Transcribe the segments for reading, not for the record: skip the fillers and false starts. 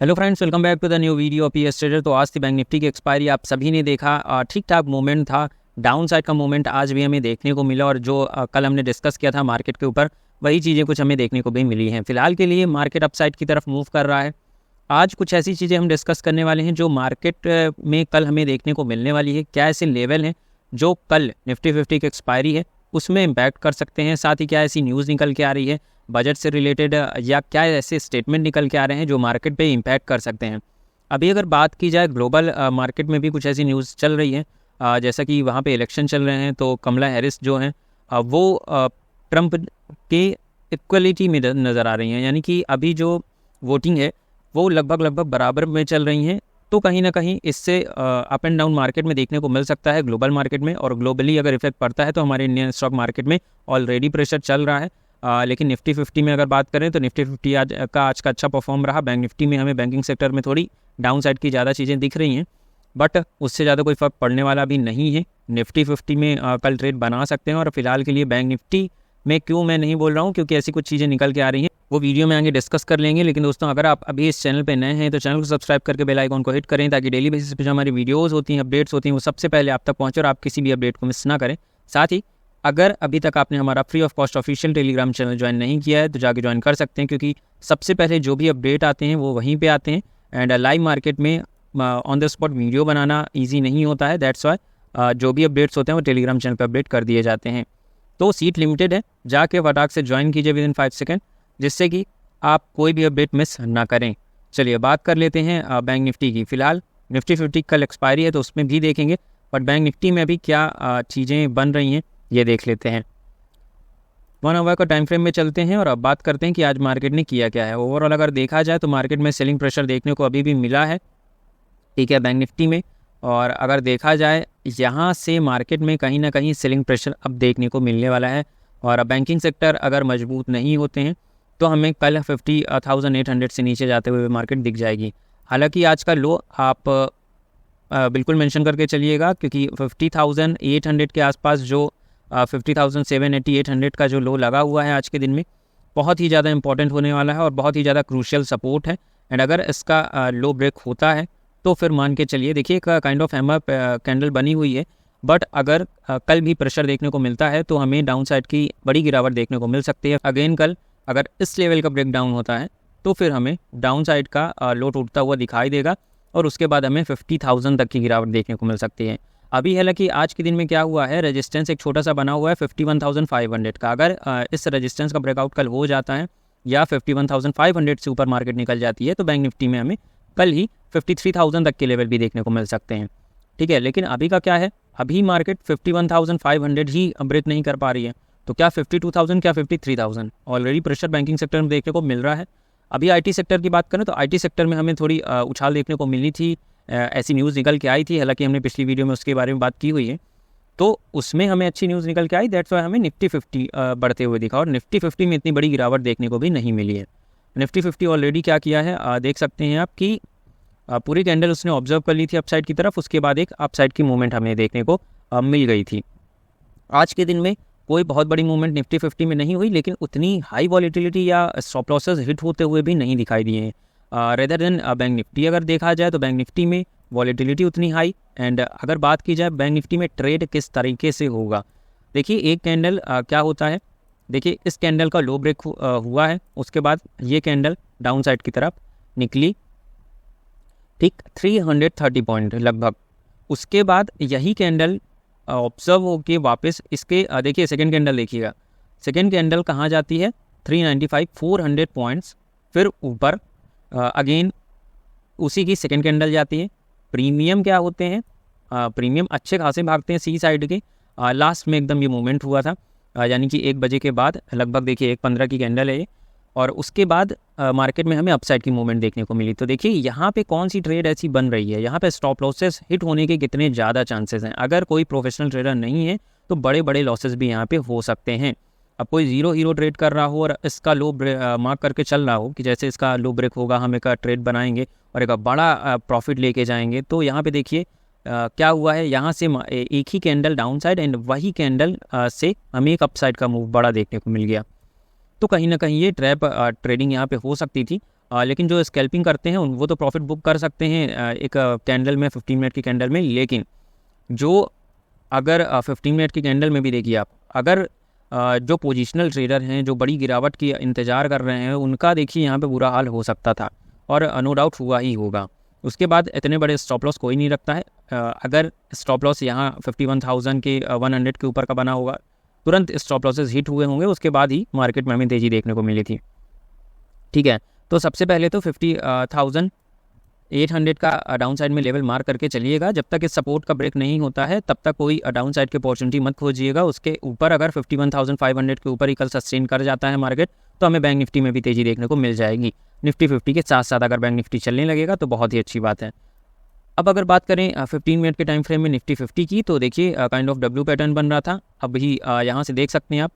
Hello friends, welcome back to the new video of PS trader. तो आज थी bank Nifty की expiry, आप सभी ने देखा। ठीक ठाक मूवमेंट था, डाउन साइड का मूवमेंट आज भी हमें देखने को मिला और जो कल हमने डिस्कस किया था मार्केट के ऊपर, वही चीज़ें कुछ हमें देखने को भी मिली हैं। फिलहाल के लिए मार्केट अपसाइड की तरफ मूव कर रहा है। आज कुछ ऐसी चीज़ें हम डिस्कस करने वाले हैं जो मार्केट में कल हमें देखने को मिलने वाली है। क्या ऐसे लेवल हैं जो कल निफ्टी 50 की एक्सपायरी है उसमें इम्पैक्ट कर सकते हैं, साथ ही क्या ऐसी न्यूज़ निकल के आ रही है बजट से रिलेटेड, या क्या ऐसे स्टेटमेंट निकल के आ रहे हैं जो मार्केट पे इम्पैक्ट कर सकते हैं। अभी अगर बात की जाए ग्लोबल मार्केट में भी कुछ ऐसी न्यूज़ चल रही है, जैसा कि वहाँ पे इलेक्शन चल रहे हैं, तो कमला हैरिस जो हैं वो ट्रंप के इक्वलिटी में नज़र आ रही हैं, यानी कि अभी जो वोटिंग है वो लगभग बराबर में चल रही हैं। तो कहीं ना कहीं इससे अप एंड डाउन मार्केट में देखने को मिल सकता है ग्लोबल मार्केट में, और ग्लोबली अगर इफेक्ट पड़ता है तो हमारे इंडियन स्टॉक मार्केट में ऑलरेडी प्रेशर चल रहा है। लेकिन निफ्टी 50 में अगर बात करें तो निफ्टी 50 आज का अच्छा परफॉर्म रहा। बैंक निफ्टी में हमें बैंकिंग सेक्टर में थोड़ी डाउन साइड की ज़्यादा चीज़ें दिख रही हैं, बट उससे ज़्यादा कोई फ़र्क पड़ने वाला भी नहीं है। निफ्टी 50 में कल ट्रेड बना सकते हैं। और फिलहाल के लिए बैंक निफ्टी में क्यों मैं नहीं बोल रहा हूँ, क्योंकि ऐसी कुछ चीज़ें निकल के आ रही हैं, वो वीडियो में आगे डिस्कस कर लेंगे। लेकिन दोस्तों, अगर आप अभी इस चैनल पे नए हैं तो चैनल को सब्सक्राइब करके बेल आइकन को हिट करें, ताकि डेली बेसिस पे जो हमारी वीडियोस होती हैं, अपडेट्स होती हैं, वो सबसे पहले आप तक पहुँचे और आप किसी भी अपडेट को मिस ना करें। साथ ही अगर अभी तक आपने हमारा free of cost official Telegram channel join नहीं किया है तो जाके ज्वाइन कर सकते हैं, क्योंकि सबसे पहले जो भी अपडेट आते हैं वो वहीं पे आते हैं। एंड लाइव मार्केट में on the spot video banana easy नहीं होता है, दैट्स वाई जो भी अपडेट्स होते हैं वो टेलीग्राम चैनल पर अपडेट कर दिए जाते हैं। तो सीट लिमिटेड है, जाके फटाक से ज्वाइन कीजिए विद इन 5 सेकेंड, जिससे कि आप कोई भी अपडेट मिस ना करें। चलिए बात कर लेते हैं बैंक निफ्टी की। फिलहाल निफ्टी 50 कल एक्सपायरी है तो उसमें भी देखेंगे, बट बैंक निफ्टी में अभी क्या चीज़ें बन रही हैं ये देख लेते हैं। 1 आवर का टाइम फ्रेम में चलते हैं और अब बात करते हैं कि आज मार्केट ने किया क्या है। ओवरऑल अगर देखा जाए तो मार्केट में सेलिंग प्रेशर देखने को अभी भी मिला है, ठीक है, बैंक निफ्टी में। और अगर देखा जाए यहाँ से मार्केट में कहीं ना कहीं सेलिंग प्रेशर अब देखने को मिलने वाला है। और बैंकिंग सेक्टर अगर मजबूत नहीं होते हैं तो हमें कल 50,800 से नीचे जाते हुए मार्केट दिख जाएगी। हालांकि आज का लो आप बिल्कुल मेंशन करके चलिएगा, क्योंकि 50,800 के आसपास जो 50,780 800 का जो लो लगा हुआ है आज के दिन में, बहुत ही ज़्यादा इंपॉर्टेंट होने वाला है और बहुत ही ज़्यादा क्रूशियल सपोर्ट है। एंड अगर इसका लो ब्रेक होता है तो फिर मान के चलिए, देखिए एक काइंड ऑफ हैमर कैंडल बनी हुई है, बट अगर कल भी प्रेशर देखने को मिलता है तो हमें डाउन साइड की बड़ी गिरावट देखने को मिल सकती है। अगेन कल अगर इस लेवल का ब्रेक डाउन होता है तो फिर हमें डाउन साइड का लो टूटता हुआ दिखाई देगा और उसके बाद हमें 50,000 तक की गिरावट देखने को मिल सकती है। अभी हालांकि आज के दिन में क्या हुआ है, रेजिस्टेंस एक छोटा सा बना हुआ है 51,500 का। अगर इस रेजिस्टेंस का ब्रेकआउट कल हो जाता है या 51,500 से ऊपर मार्केट निकल जाती है तो बैंक निफ्टी में हमें कल ही 53,000 तक के लेवल भी देखने को मिल सकते हैं, ठीक है। लेकिन अभी का क्या है, अभी मार्केट 51,500 ही ब्रेक नहीं कर पा रही है, तो क्या 52,000 क्या 53,000, ऑलरेडी प्रेशर बैंकिंग सेक्टर में देखने को मिल रहा है। अभी आईटी सेक्टर की बात करें तो आईटी सेक्टर में हमें थोड़ी उछाल देखने को मिली थी, ऐसी न्यूज़ निकल के आई थी। हालांकि हमने पिछली वीडियो में उसके बारे में बात की हुई है, तो उसमें हमें अच्छी न्यूज़ निकल के आई, दैट्स वाई हमें निफ्टी 50 बढ़ते हुए दिखा। और निफ्टी 50 में इतनी बड़ी गिरावट देखने को भी नहीं मिली है। निफ्टी 50 ऑलरेडी क्या किया है, देख सकते हैं आप कि पूरी कैंडल उसने ऑब्जर्व कर ली थी अपसाइड की तरफ, उसके बाद एक अपसाइड की मूवमेंट हमें देखने को मिल गई थी। आज के दिन में कोई बहुत बड़ी मूवमेंट निफ्टी 50 में नहीं हुई, लेकिन उतनी हाई वॉलीटिलिटी या स्टॉप लॉसेस हिट होते हुए भी नहीं दिखाई दिए हैं रेदर देन बैंक निफ्टी। अगर देखा जाए तो बैंक निफ्टी में वॉलीटिलिटी उतनी हाई। एंड अगर बात की जाए बैंक निफ्टी में ट्रेड किस तरीके से होगा, देखिए एक कैंडल क्या होता है, देखिए इस कैंडल का लो ब्रेक हुआ है, उसके बाद ये कैंडल डाउन साइड की तरफ निकली, ठीक 330 पॉइंट लगभग। उसके बाद यही कैंडल ऑब्जर्व होके वापस इसके देखिए सेकंड कैंडल देखिएगा, सेकंड कैंडल कहाँ जाती है 395 400 पॉइंट्स, फिर ऊपर अगेन उसी की सेकंड कैंडल जाती है। प्रीमियम क्या होते हैं, प्रीमियम अच्छे खासे भागते हैं सी साइड के। लास्ट में एकदम ये मूवमेंट हुआ था, यानी कि 1 बजे के बाद लगभग, देखिए 1:15 की कैंडल है ये, और उसके बाद मार्केट में हमें अपसाइड की मूवमेंट देखने को मिली। तो देखिए यहाँ पे कौन सी ट्रेड ऐसी बन रही है, यहाँ पे स्टॉप लॉसेस हिट होने के कितने ज़्यादा चांसेस हैं। अगर कोई प्रोफेशनल ट्रेडर नहीं है तो बड़े बड़े लॉसेस भी यहाँ पे हो सकते हैं। अब कोई ज़ीरो हीरो ट्रेड कर रहा हो और इसका लो मार्क करके चल रहा हो कि जैसे इसका लो ब्रेक होगा हम एक ट्रेड बनाएंगे और एक बड़ा प्रॉफिट लेके जाएंगे, तो यहाँ पे देखिए क्या हुआ है, यहाँ से एक ही कैंडल डाउन साइड एंड वही कैंडल से हमें एक अपसाइड का मूव बड़ा देखने को मिल गया। तो कहीं ना कहीं ये ट्रैप ट्रेडिंग यहाँ पे हो सकती थी। लेकिन जो स्कैल्पिंग करते हैं वो तो प्रॉफिट बुक कर सकते हैं एक कैंडल में, 15 मिनट की कैंडल में। लेकिन जो अगर 15 मिनट की कैंडल में भी देखिए आप, अगर जो पोजिशनल ट्रेडर हैं, जो बड़ी गिरावट की इंतज़ार कर रहे हैं, उनका देखिए यहाँ पे बुरा हाल हो सकता था, और नो डाउट हुआ ही होगा। उसके बाद इतने बड़े स्टॉप लॉस कोई नहीं रखता है। अगर स्टॉप लॉस यहाँ 51,000 के 100 के ऊपर का बना होगा, तुरंत स्टॉप लॉसेस हिट हुए होंगे, उसके बाद ही मार्केट में हमें तेज़ी देखने को मिली थी। ठीक है, तो सबसे पहले तो 50,800 का डाउन साइड में लेवल मार्क करके चलिएगा। जब तक इस सपोर्ट का ब्रेक नहीं होता है तब तक कोई डाउन साइड की अपॉर्चुनिटी मत खोजिएगा। उसके ऊपर अगर 51,500 के ऊपर ही कल सस्टेन कर जाता है मार्केट, तो हमें बैंक निफ्टी में भी तेज़ी देखने को मिल जाएगी। निफ्टी 50 के साथ साथ अगर बैंक निफ्टी चलने लगेगा तो बहुत ही अच्छी बात है। अब अगर बात करें 15 मिनट के टाइम फ्रेम में निफ्टी 50 की, तो देखिए काइंड ऑफ डब्ल्यू पैटर्न बन रहा था। अभी यहाँ से देख सकते हैं आप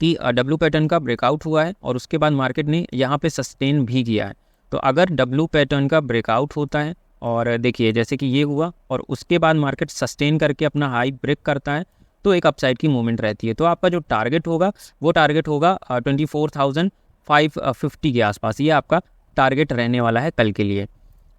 कि डब्ल्यू पैटर्न का ब्रेकआउट हुआ है, और उसके बाद मार्केट ने यहाँ पे सस्टेन भी किया है। तो अगर डब्ल्यू पैटर्न का ब्रेकआउट होता है, और देखिए जैसे कि ये हुआ, और उसके बाद मार्केट सस्टेन करके अपना हाई ब्रेक करता है, तो एक अपसाइड की मूवमेंट रहती है। तो आपका जो टारगेट होगा वो टारगेट होगा 24,550 के आसपास। ये आपका टारगेट रहने वाला है कल के लिए।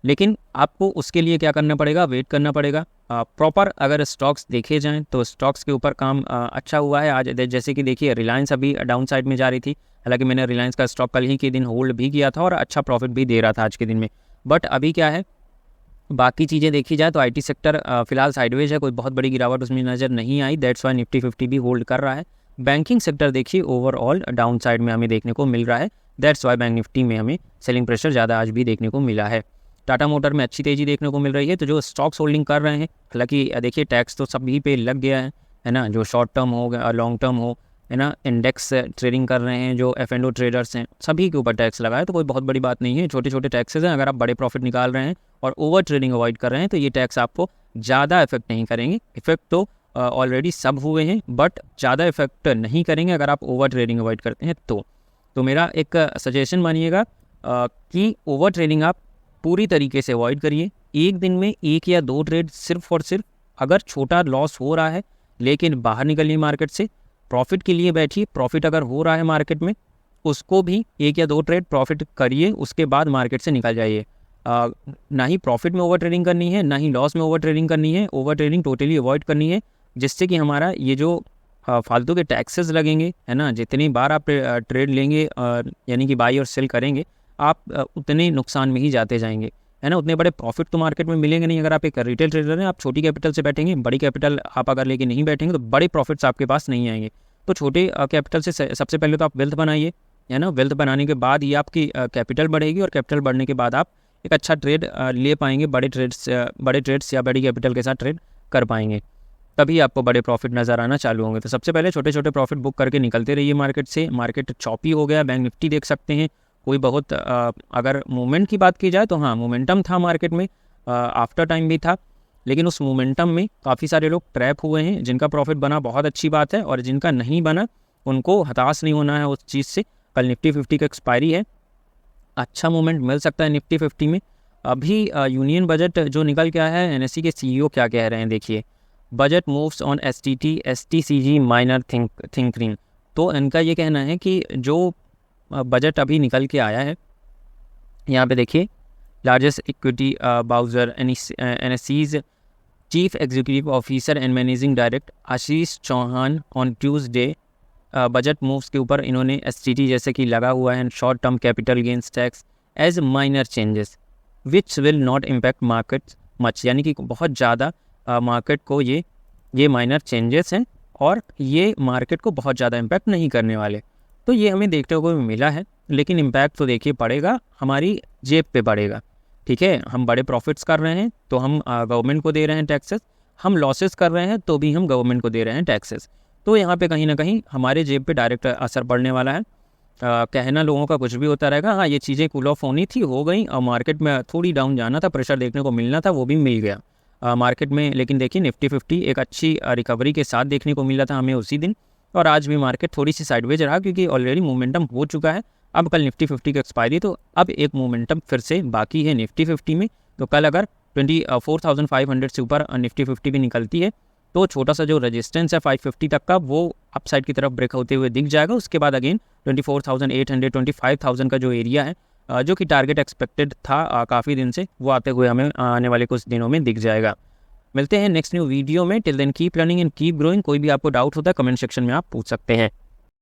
लेकिन आपको उसके लिए क्या करना पड़ेगा, वेट करना पड़ेगा। प्रॉपर अगर स्टॉक्स देखे जाएं तो स्टॉक्स के ऊपर काम अच्छा हुआ है आज। जैसे कि देखिए रिलायंस अभी डाउन साइड में जा रही थी, हालांकि मैंने रिलायंस का स्टॉक कल ही के दिन होल्ड भी किया था और अच्छा प्रॉफिट भी दे रहा था आज के दिन में। बट अभी क्या है, बाकी चीज़ें देखी जाए तो आईटी सेक्टर फिलहाल साइडवेज है, कोई बहुत बड़ी गिरावट उसमें नज़र नहीं आई। दैट्स वाई निफ्टी 50 भी होल्ड कर रहा है। बैंकिंग सेक्टर देखिए ओवरऑल डाउन साइड में हमें देखने को मिल रहा है। दैट्स वाई बैंक निफ्टी में हमें सेलिंग प्रेशर ज़्यादा आज भी देखने को मिला है। टाटा मोटर में अच्छी तेज़ी देखने को मिल रही है। तो जो स्टॉक्स होल्डिंग कर रहे हैं, हालांकि देखिए टैक्स तो सभी पे लग गया है ना, जो शॉर्ट टर्म हो लॉन्ग टर्म हो, है ना, इंडेक्स ट्रेडिंग कर रहे हैं, जो F&O ट्रेडर्स हैं, सभी के ऊपर टैक्स लगा है। तो कोई बहुत बड़ी बात नहीं है, छोटे छोटे टैक्सेस हैं। अगर आप बड़े प्रॉफिट निकाल रहे हैं और ओवर ट्रेडिंग अवॉइड कर रहे हैं तो ये टैक्स आपको ज़्यादा इफेक्ट नहीं करेंगे। इफेक्ट तो ऑलरेडी सब हुए हैं, बट ज़्यादा इफेक्ट नहीं करेंगे अगर आप ओवर ट्रेडिंग अवॉइड करते हैं तो मेरा एक सजेशन मानिएगा कि ओवर ट्रेडिंग आप पूरी तरीके से अवॉइड करिए। एक दिन में 1 या 2 ट्रेड सिर्फ और सिर्फ, अगर छोटा लॉस हो रहा है लेकिन बाहर निकलिए मार्केट से, प्रॉफिट के लिए बैठिए। प्रॉफिट अगर हो रहा है मार्केट में, उसको भी 1 या 2 ट्रेड प्रॉफिट करिए, उसके बाद मार्केट से निकल जाइए। ना ही प्रॉफिट में ओवर ट्रेडिंग करनी है, ना ही लॉस में ओवर ट्रेडिंग करनी है। ओवर ट्रेडिंग टोटली अवॉइड करनी है, जिससे कि हमारा ये जो फालतू के टैक्सेस लगेंगे, है ना, जितनी बार आप ट्रेड लेंगे यानी कि बाई और सेल करेंगे, आप उतने नुकसान में ही जाते जाएंगे, है ना। उतने बड़े प्रॉफिट तो मार्केट में मिलेंगे नहीं। अगर आप एक रिटेल ट्रेडर हैं, आप छोटी कैपिटल से बैठेंगे, बड़ी कैपिटल आप अगर लेके नहीं बैठेंगे तो बड़े प्रॉफिट्स आपके पास नहीं आएंगे। तो छोटे कैपिटल से सबसे पहले तो आप वेल्थ बनाइए, है ना। वेल्थ बनाने के बाद ही आपकी कैपिटल बढ़ेगी, और कैपिटल बढ़ने के बाद आप एक अच्छा ट्रेड ले पाएंगे, बड़े ट्रेड्स या बड़ी कैपिटल के साथ ट्रेड कर पाएंगे, तभी आपको बड़े प्रॉफिट नज़र आना चालू होंगे। तो सबसे पहले छोटे छोटे प्रॉफिट बुक करके निकलते रहिए मार्केट से। मार्केट चॉपी हो गया, बैंक निफ्टी देख सकते हैं कोई बहुत अगर मूवमेंट की बात की जाए तो हाँ, मोमेंटम था मार्केट में, आफ्टर टाइम भी था, लेकिन उस मोमेंटम में काफ़ी सारे लोग ट्रैप हुए हैं। जिनका प्रॉफिट बना बहुत अच्छी बात है, और जिनका नहीं बना उनको हताश नहीं होना है उस चीज़ से। कल निफ्टी 50 का एक्सपायरी है, अच्छा मूवमेंट मिल सकता है निफ्टी 50 में। अभी यूनियन बजट जो निकल के आया है, NSE के CEO क्या कह रहे हैं देखिए, budget moves on STT STCG minor tinkering. तो इनका ये कहना है कि जो बजट अभी निकल के आया है, यहाँ पे देखिए लार्जेस्ट इक्विटी बाउजर NSE's chief executive officer and managing director Ashish Chauhan on Tuesday budget moves के ऊपर इन्होंने STT जैसे कि लगा हुआ है, short term capital gains tax as minor changes which will not impact market much, यानी कि बहुत ज़्यादा मार्केट को ये माइनर चेंजेस हैं और ये मार्केट को बहुत ज़्यादा इम्पैक्ट नहीं करने वाले। तो ये हमें देखने को मिला है, लेकिन इम्पैक्ट तो देखिए पड़ेगा, हमारी जेब पे पड़ेगा। ठीक है, हम बड़े प्रॉफिट्स कर रहे हैं तो हम गवर्नमेंट को दे रहे हैं टैक्सेस, हम लॉसेस कर रहे हैं तो भी हम गवर्नमेंट को दे रहे हैं टैक्सेस। तो यहाँ पे कहीं ना कहीं हमारे जेब पे डायरेक्ट असर पड़ने वाला है। कहना लोगों का कुछ भी होता रहेगा, हाँ ये चीज़ें कूल ऑफ होनी थी, हो गई, और मार्केट में थोड़ी डाउन जाना था, प्रेशर देखने को मिलना था, वो भी मिल गया मार्केट में। लेकिन देखिए निफ्टी 50 एक अच्छी रिकवरी के साथ देखने को मिला था हमें उसी दिन, और आज भी मार्केट थोड़ी सी साइडवेज रहा क्योंकि ऑलरेडी मोमेंटम हो चुका है। अब कल निफ्टी 50 की एक्सपायरी, तो अब एक मोमेंटम फिर से बाकी है निफ्टी 50 में। तो कल अगर 24,500 से ऊपर निफ्टी 50 भी निकलती है तो छोटा सा जो रेजिस्टेंस है 550 तक का, वो अपसाइड की तरफ ब्रेक होते हुए दिख जाएगा। उसके बाद अगेन 24,800 25,000 का जो एरिया है जो कि टारगेट एक्सपेक्टेड था काफ़ी दिन से, वो आते हुए हमें आने वाले कुछ दिनों में दिख जाएगा। मिलते हैं नेक्स्ट न्यू वीडियो में। Till then keep learning and keep growing. कोई भी आपको डाउट होता है कमेंट सेक्शन में आप पूछ सकते हैं।